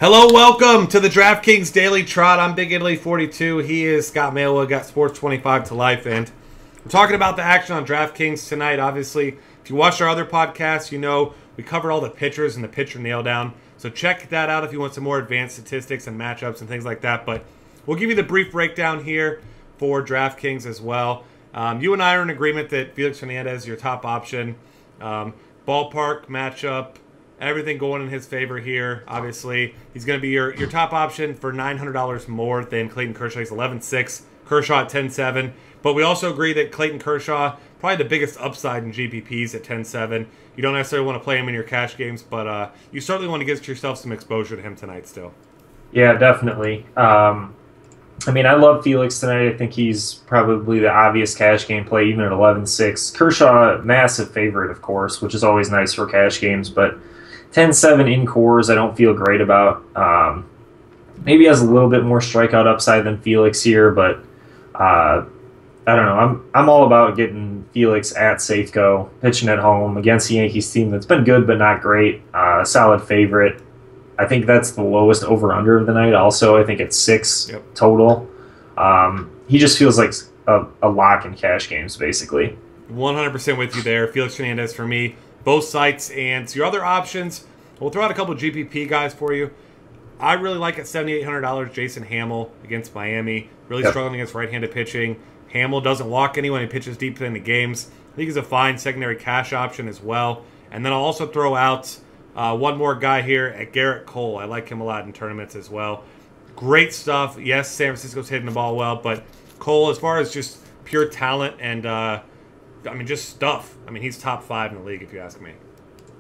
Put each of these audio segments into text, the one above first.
Hello, welcome to the DraftKings Daily Trot. I'm Big Italy 42. He is Scott Maywood, got Sports 25 to life, and we're talking about the action on DraftKings tonight. Obviously, if you watched our other podcasts, you know we covered all the pitchers and the pitcher nail down. So check that out if you want some more advanced statistics and matchups and things like that. But we'll give you the brief breakdown here for DraftKings as well. You and I are in agreement that Felix Hernandez is your top option. Ballpark matchup. Everything going in his favor here. Obviously, he's going to be your top option for $900 more than Clayton Kershaw. He's 11.6. Kershaw at 10.7. But we also agree that Clayton Kershaw, probably the biggest upside in GPPs at 10.7. You don't necessarily want to play him in your cash games, but you certainly want to get yourself some exposure to him tonight still. Yeah, definitely. I love Felix tonight. I think he's probably the obvious cash game play, even at 11.6. Kershaw, massive favorite, of course, which is always nice for cash games, but 10-7 in cores, I don't feel great about. Maybe has a little bit more strikeout upside than Felix here, but I don't know. I'm all about getting Felix at Safeco, pitching at home against the Yankees team that's been good but not great. Solid favorite. I think that's the lowest over-under of the night. Also, I think it's 6 total. He just feels like a lock in cash games, basically. 100% with you there. Felix Hernandez for me. Both sites, and so your other options, we'll throw out a couple of GPP guys for you. I really like at $7,800 Jason Hamill against Miami. Really struggling against right-handed pitching. Hamill doesn't walk anyone. He pitches deep in the games. I think he's a fine secondary cash option as well. And then I'll also throw out one more guy here at Garrett Cole. I like him a lot in tournaments as well. Great stuff. Yes, San Francisco's hitting the ball well, but Cole, as far as just pure talent and just stuff. He's top 5 in the league, if you ask me.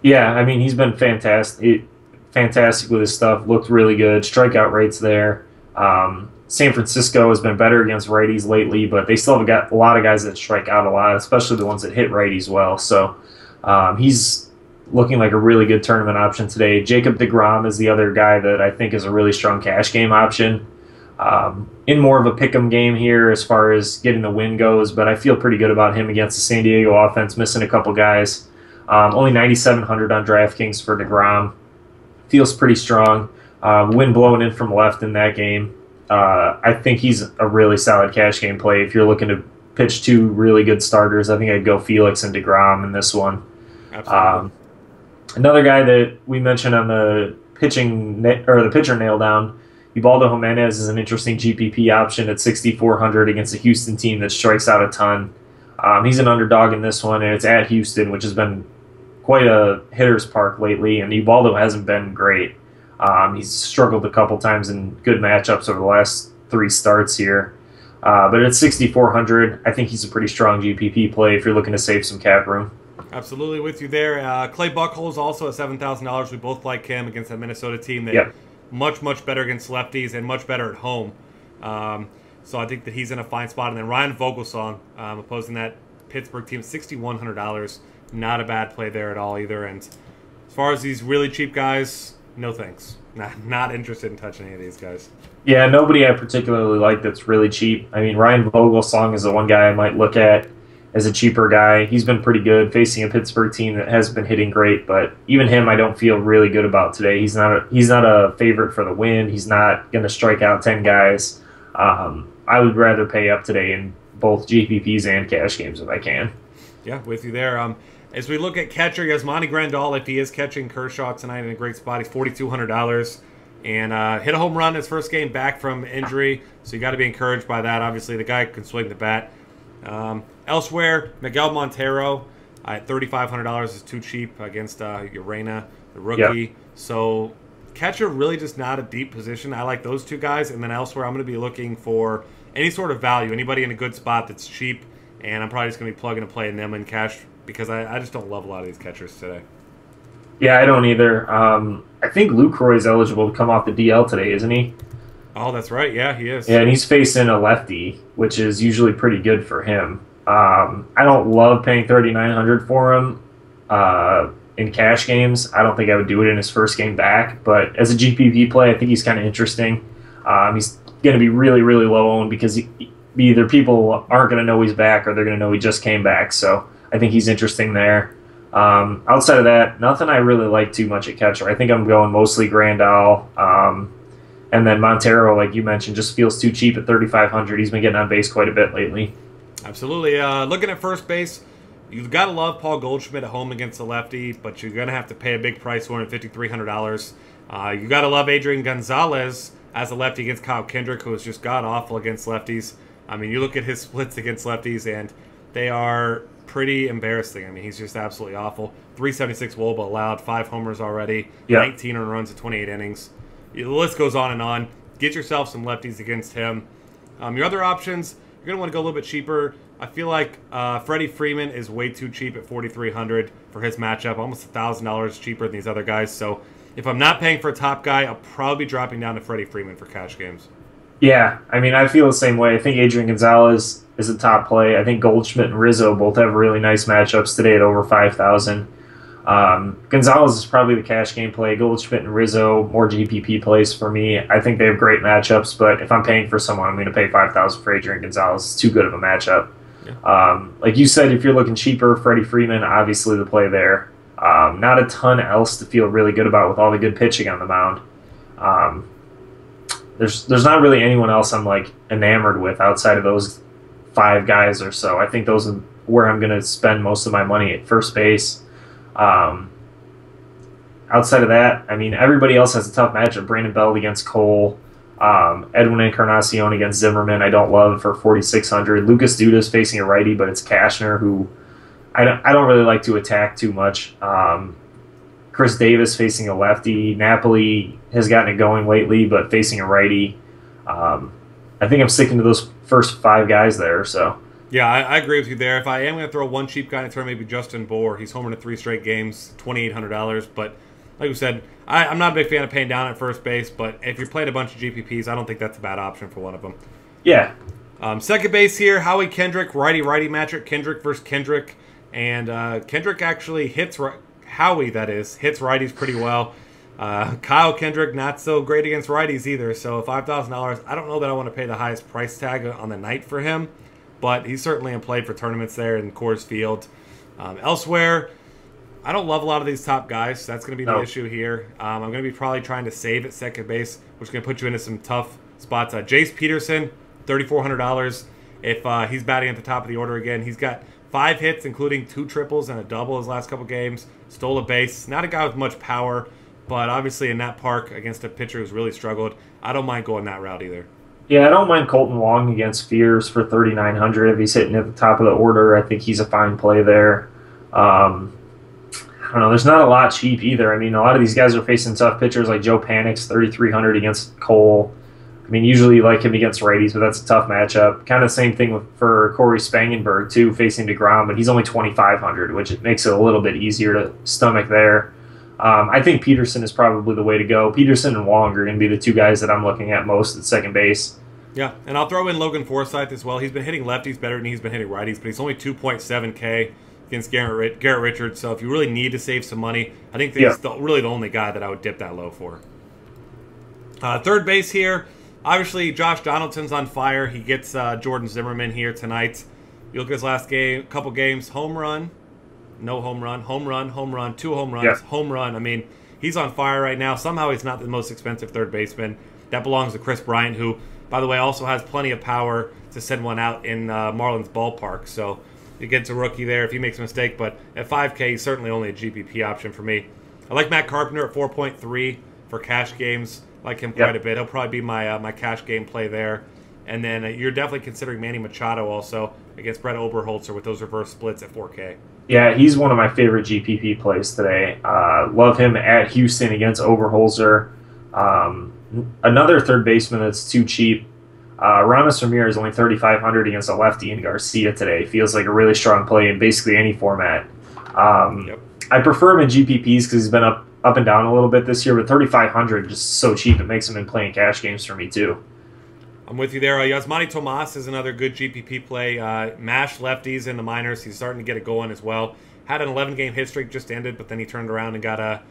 Yeah, he's been fantastic with his stuff. Looked really good. Strikeout rates there. San Francisco has been better against righties lately, but they still have got a lot of guys that strike out a lot, especially the ones that hit righties well. So he's looking like a really good tournament option today. Jacob Degrom is the other guy that I think is a really strong cash game option. In more of a pick'em game here as far as getting the win goes, but I feel pretty good about him against the San Diego offense, missing a couple guys. Only 9,700 on DraftKings for DeGrom. Feels pretty strong. Wind blowing in from left in that game. I think he's a really solid cash game play. If you're looking to pitch 2 really good starters, I think I'd go Felix and DeGrom in this one. Absolutely. Another guy that we mentioned on the pitcher nail down, Ubaldo Jimenez is an interesting GPP option at 6,400 against a Houston team that strikes out a ton. He's an underdog in this one, and it's at Houston, which has been quite a hitter's park lately, and Ubaldo hasn't been great. He's struggled a couple times in good matchups over the last 3 starts here. But at 6,400, I think he's a pretty strong GPP play if you're looking to save some cap room. Absolutely with you there. Clay Buchholz also at $7,000. We both like him against that Minnesota team that much better against lefties and much better at home. So I think that he's in a fine spot. And then Ryan Vogelsong opposing that Pittsburgh team, $6,100. Not a bad play there at all either. And as far as these really cheap guys, no thanks. Not interested in touching any of these guys. Yeah, nobody I particularly like that's really cheap. Ryan Vogelsong is the one guy I might look at as a cheaper guy. He's been pretty good facing a Pittsburgh team that has been hitting great, but even him I don't feel really good about today. He's not a favorite for the win. He's not going to strike out 10 guys. I would rather pay up today in both GPPs and cash games if I can. Yeah, with you there. As we look at catcher, Yasmani Grandal, if he is catching Kershaw tonight in a great spot, he's $4,200 and hit a home run his first game back from injury, so you got to be encouraged by that. Obviously, the guy can swing the bat. Elsewhere, Miguel Montero at $3,500 is too cheap against Urena, the rookie. Yep. So catcher really just not a deep position. I like those 2 guys. And then elsewhere, I'm going to be looking for any sort of value, anybody in a good spot that's cheap. And I'm probably just going to be plugging and playing them in cash because I just don't love a lot of these catchers today. Yeah, I don't either. I think Lucroy is eligible to come off the DL today, isn't he? Oh, that's right. Yeah, he is. Yeah, and he's facing a lefty, which is usually pretty good for him. I don't love paying $3,900 for him in cash games. I don't think I would do it in his first game back, but as a GPP play, I think he's kind of interesting. He's going to be really, really low owned because either people aren't going to know he's back or they're going to know he just came back. So I think he's interesting there. Outside of that, nothing I really like too much at catcher. I think I'm going mostly Grandal. And then Montero, like you mentioned, just feels too cheap at 3,500. He's been getting on base quite a bit lately. Absolutely. Looking at first base, you've got to love Paul Goldschmidt at home against the lefty, but you're going to have to pay a big price for him at $5,300. You got to love Adrian Gonzalez as a lefty against Kyle Kendrick, who is just god-awful against lefties. I mean, you look at his splits against lefties, and they are pretty embarrassing. I mean, he's just absolutely awful. 376 WOBA allowed, 5 homers already, 19 earned runs in 28 innings. The list goes on and on. Get yourself some lefties against him. Your other options, you're going to want to go a little bit cheaper. I feel like Freddie Freeman is way too cheap at $4,300 for his matchup, almost $1,000 cheaper than these other guys. So if I'm not paying for a top guy, I'll probably be dropping down to Freddie Freeman for cash games. Yeah, I mean, I feel the same way. I think Adrian Gonzalez is a top play. I think Goldschmidt and Rizzo both have really nice matchups today at over 5,000. Gonzalez is probably the cash game play. Goldschmidt and Rizzo, more GPP plays for me. I think they have great matchups, but if I'm paying for someone, I'm going to pay 5,000 for Adrian Gonzalez. It's too good of a matchup. Yeah. Like you said, if you're looking cheaper, Freddie Freeman, obviously the play there. Not a ton else to feel really good about with all the good pitching on the mound. There's not really anyone else I'm like enamored with outside of those 5 guys or so. I think those are where I'm going to spend most of my money at first base. Outside of that, I mean, everybody else has a tough matchup. Brandon Belt against Cole, Edwin Encarnacion against Zimmerman, I don't love for 4,600. Lucas Duda's facing a righty, but it's Cashner, who I don't really like to attack too much. Chris Davis facing a lefty. Napoli has gotten it going lately, but facing a righty. I think I'm sticking to those first 5 guys there. So yeah, I agree with you there. If I am going to throw one cheap guy in the turn, maybe Justin Bohr. He's homered in 3 straight games, $2,800. But like we said, I'm not a big fan of paying down at first base. But if you're playing a bunch of GPPs, I don't think that's a bad option for one of them. Yeah. Second base here, Howie Kendrick, righty-righty matchup. Kendrick versus Kendrick. And Kendrick actually hits Howie, that is, hits righties pretty well. Kyle Kendrick, not so great against righties either. So $5,000, I don't know that I want to pay the highest price tag on the night for him. But he's certainly in play for tournaments there in Coors Field. Elsewhere, I don't love a lot of these top guys. So that's going to be the issue here. I'm going to be probably trying to save at second base, which is going to put you into some tough spots. Jace Peterson, $3,400. If he's batting at the top of the order again, he's got 5 hits, including 2 triples and a double his last couple games. Stole a base. Not a guy with much power, but obviously in that park against a pitcher who's really struggled, I don't mind going that route either. Yeah, I don't mind Colton Wong against Fears for 3,900 if he's hitting at the top of the order. I think he's a fine play there. I don't know. There's not a lot cheap either. I mean, a lot of these guys are facing tough pitchers like Joe Panik's 3,300 against Cole. I mean, usually you like him against righties, but that's a tough matchup. Kind of the same thing for Corey Spangenberg, too, facing DeGrom, but he's only 2,500, which makes it a little bit easier to stomach there. I think Peterson is probably the way to go. Peterson and Wong are going to be the 2 guys that I'm looking at most at second base. Yeah, and I'll throw in Logan Forsythe as well. He's been hitting lefties better than he's been hitting righties, but he's only 2.7K against Garrett Richards. So if you really need to save some money, I think he's really the only guy that I would dip that low for. Third base here, obviously Josh Donaldson's on fire. He gets Jordan Zimmerman here tonight. You look at his last couple games, home run, no home run, home run, home run, 2 home runs, home run. I mean, he's on fire right now. Somehow he's not the most expensive third baseman. That belongs to Chris Bryant, who, by the way, also has plenty of power to send one out in Marlins ballpark. So he gets a rookie there if he makes a mistake. But at 5K, he's certainly only a GPP option for me. I like Matt Carpenter at 4.3 for cash games. I like him quite a bit. He'll probably be my cash game play there. And then you're definitely considering Manny Machado also against Brett Oberholzer with those reverse splits at 4K. Yeah, he's one of my favorite GPP plays today. Love him at Houston against Oberholzer. Another third baseman that's too cheap. Ramos Ramirez only 3,500 against a lefty in Garcia today. Feels like a really strong play in basically any format. I prefer him in GPPs because he's been up and down a little bit this year, but 3,500 just so cheap it makes him in playing cash games for me too. I'm with you there. Yasmani Tomas is another good GPP play. Mashed lefties in the minors. He's starting to get it going as well. Had an 11-game hit streak, just ended, but then he turned around and got a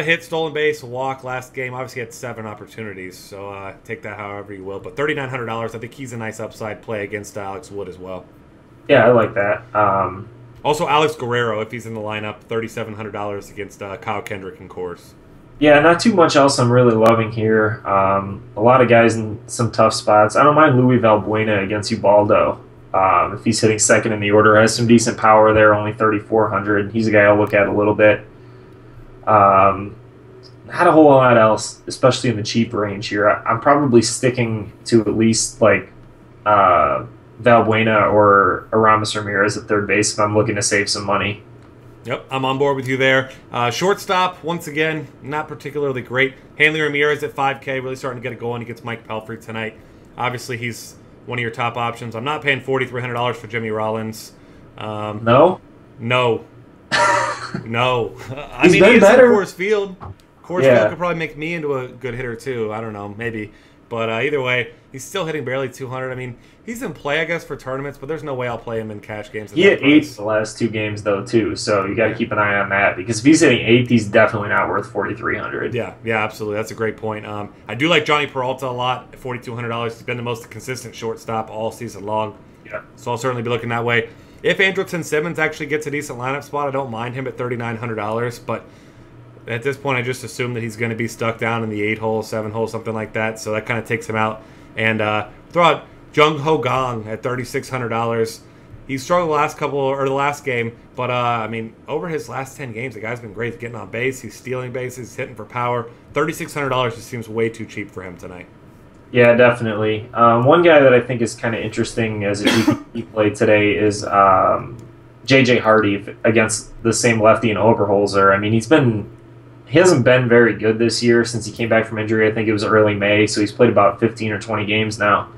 hit, stolen base, a walk last game. Obviously had 7 opportunities, so take that however you will. But $3,900, I think he's a nice upside play against Alex Wood as well. Yeah, I like that. Also, Alex Guerrero, if he's in the lineup, $3,700 against Kyle Kendrick and Coors. Yeah, not too much else I'm really loving here. A lot of guys in some tough spots. I don't mind Louis Valbuena against Ubaldo. If he's hitting second in the order, has some decent power there, only 3,400. He's a guy I'll look at a little bit. Not a whole lot else, especially in the cheap range here. I'm probably sticking to at least like Valbuena or Aramis Ramirez at third base if I'm looking to save some money. Yep, I'm on board with you there. Shortstop, once again, not particularly great. Hanley Ramirez at 5K, really starting to get it going. He gets Mike Pelfrey tonight. Obviously, he's one of your top options. I'm not paying $4,300 for Jimmy Rollins. No? No. No. I He's mean, been he is better. in Coors Field. Coors Field could probably make me into a good hitter, too. I don't know, maybe. But either way, he's still hitting barely 200. I mean, he's in play, I guess, for tournaments, but there's no way I'll play him in cash games. He hit eighth the last two games, though, too, so you got to keep an eye on that, because if he's hitting eighth, he's definitely not worth $4,300. Yeah, absolutely. That's a great point. I do like Johnny Peralta a lot at $4,200. He's been the most consistent shortstop all season long. Yeah. So I'll certainly be looking that way. If Andrelton Simmons actually gets a decent lineup spot, I don't mind him at $3,900, but at this point, I just assume that he's going to be stuck down in the 8-hole, 7-hole, something like that, so that kind of takes him out. And throw out Jung Ho Gong at $3,600. He struggled the last game, but I mean, over his last 10 games, the guy's been great getting on base. He's stealing bases, he's hitting for power. $3,600 just seems way too cheap for him tonight. Yeah, definitely. One guy that I think is kind of interesting as a GPP play today is J.J. Hardy against the same lefty in Oberholzer. I mean, he hasn't been very good this year since he came back from injury. I think it was early May, so he's played about 15 or 20 games now.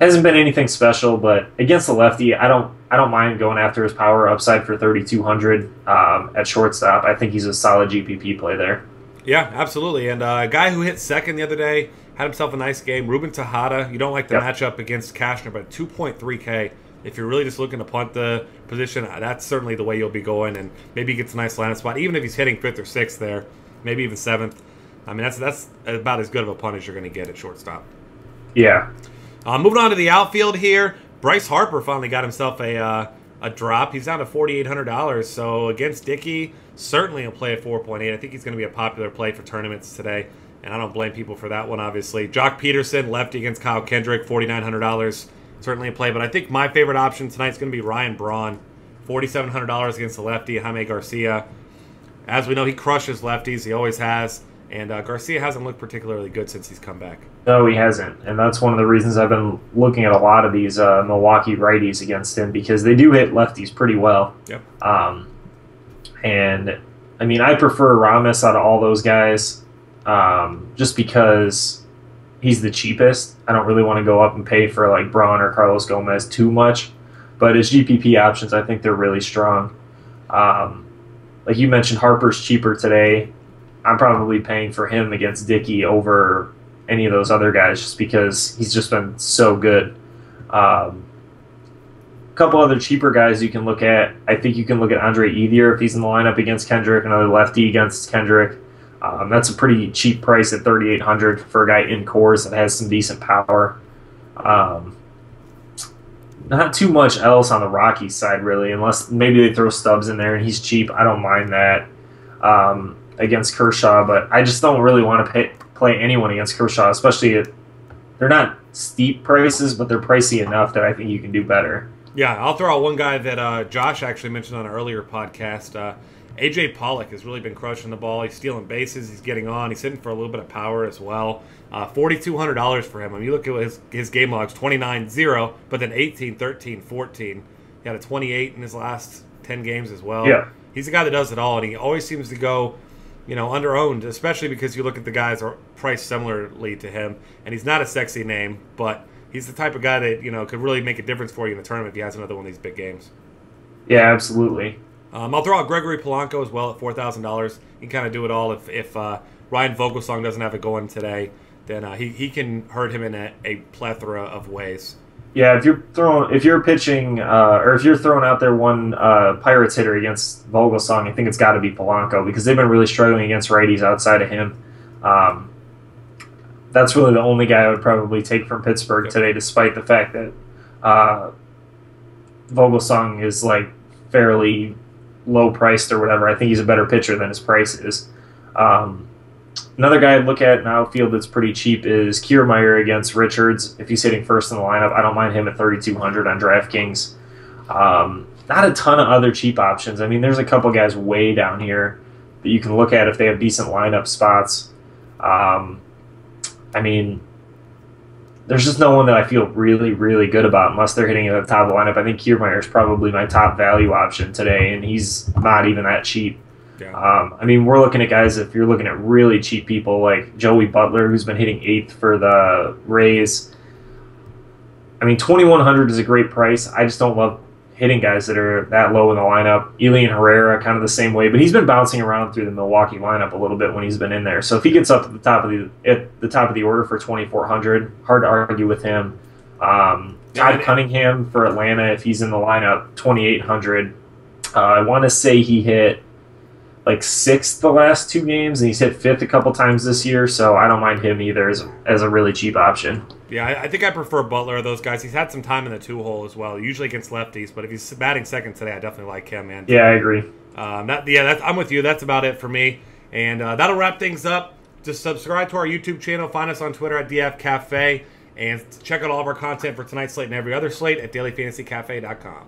Hasn't been anything special, but against the lefty, I don't mind going after his power upside for 3,200 at shortstop. I think he's a solid GPP play there. Yeah, absolutely. And a guy who hit second the other day had himself a nice game. Ruben Tejada. You don't like the matchup against Cashner, but 2.3K. If you're really just looking to punt the position, that's certainly the way you'll be going, and maybe he gets a nice lineup spot, even if he's hitting 5th or 6th there, maybe even 7th. I mean, that's about as good of a punt as you're going to get at shortstop. Yeah. Moving on to the outfield here, Bryce Harper finally got himself a drop. He's down to $4,800, so against Dickey, certainly he'll play at 4.8. I think he's going to be a popular play for tournaments today, and I don't blame people for that one, obviously. Jock Peterson, lefty against Kyle Kendrick, $4,900. Certainly a play, but I think my favorite option tonight is going to be Ryan Braun, $4,700 against the lefty, Jaime Garcia. As we know, he crushes lefties. He always has, and Garcia hasn't looked particularly good since he's come back. No, he hasn't, and that's one of the reasons I've been looking at a lot of these Milwaukee righties against him, because they do hit lefties pretty well. Yep. And, I mean, I prefer Ramos out of all those guys just because he's the cheapest. I don't really want to go up and pay for like Braun or Carlos Gomez too much, but his GPP options, I think they're really strong. Like you mentioned, Harper's cheaper today. I'm probably paying for him against Dickey over any of those other guys just because he's just been so good. A couple other cheaper guys you can look at. I think you can look at Andre Ethier if he's in the lineup against Kendrick, another lefty against Kendrick. That's a pretty cheap price at $3,800 for a guy in Coors that has some decent power. Not too much else on the Rockies side, really, unless maybe they throw Stubbs in there and he's cheap. I don't mind that against Kershaw, but I just don't really want to play anyone against Kershaw, especially they're not steep prices, but they're pricey enough that I think you can do better. Yeah, I'll throw out one guy that Josh actually mentioned on an earlier podcast. A.J. Pollock has really been crushing the ball. He's stealing bases. He's getting on. He's hitting for a little bit of power as well. $4,200 for him. I mean, you look at his game logs, 29-0, but then 18, 13, 14. He had a 28 in his last 10 games as well. Yeah. He's a guy that does it all, and he always seems to go, under-owned, especially because you look at the guys that are priced similarly to him, and he's not a sexy name, but he's the type of guy that, could really make a difference for you in the tournament if he has another one of these big games. Yeah, absolutely. I'll throw out Gregory Polanco as well at $4,000. He can kind of do it all. If Ryan Vogelsong doesn't have it going today, then he can hurt him in a plethora of ways. Yeah, if you're pitching or if you're throwing out there one Pirates hitter against Vogelsong, I think it's got to be Polanco because they've been really struggling against righties outside of him. That's really the only guy I would probably take from Pittsburgh today, despite the fact that Vogelsong is like fairly low priced or whatever. I think he's a better pitcher than his price is. Another guy I'd look at in outfield that's pretty cheap is Kiermaier against Richards. If he's hitting first in the lineup, I don't mind him at 3,200 on DraftKings. Not a ton of other cheap options. I mean, there's a couple guys way down here that you can look at if they have decent lineup spots. I mean, there's just no one that I feel really, really good about unless they're hitting at the top of the lineup. I think Kiermaier is probably my top value option today, and he's not even that cheap. Yeah. I mean, we're looking at guys, if you're looking at really cheap people like Joey Butler, who's been hitting 8th for the Rays. I mean, 2,100 is a great price. I just don't love hitting guys that are that low in the lineup. Elian Herrera, kind of the same way, but he's been bouncing around through the Milwaukee lineup a little bit when he's been in there. So if he gets up to the top of the order for 2,400, hard to argue with him. Todd Cunningham for Atlanta, if he's in the lineup, 2,800. I want to say he hit like 6th the last 2 games, and he's hit 5th a couple times this year, so I don't mind him either as a really cheap option. Yeah, I think I prefer Butler of those guys. He's had some time in the 2-hole as well, usually against lefties, but if he's batting second today, I definitely like him, man. Yeah, I agree. I'm with you. That's about it for me. And that'll wrap things up. Just subscribe to our YouTube channel. Find us on Twitter at DF Cafe. And check out all of our content for tonight's slate and every other slate at dailyfantasycafe.com.